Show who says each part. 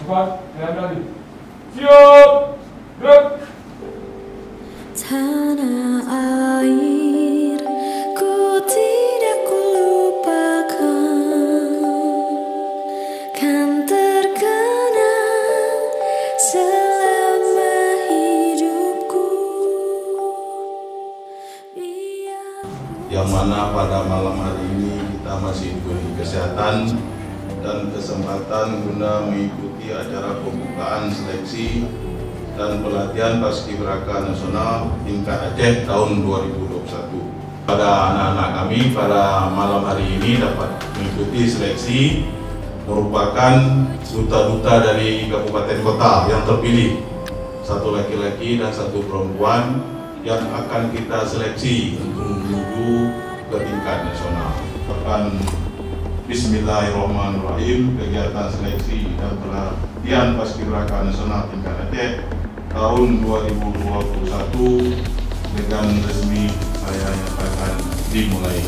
Speaker 1: Cepat, kalian tadi. Siap, gerak.
Speaker 2: Tanah air ku tidak kulupakan, kan terkenang selama hidupku.
Speaker 3: Yang mana pada malam hari ini kita masih diberi kesehatan dan kesempatan guna mengikuti acara pembukaan seleksi dan pelatihan Paskibraka Nasional tingkat Aceh tahun 2021. Pada anak-anak kami pada malam hari ini dapat mengikuti seleksi merupakan duta-duta dari kabupaten kota yang terpilih, satu laki-laki dan satu perempuan yang akan kita seleksi untuk menuju ke tingkat nasional. Bismillahirrahmanirrahim. Kegiatan seleksi dan pelatihan Paskibraka Nasional tingkat Aceh tahun 2021 dengan resmi saya nyatakan dimulai.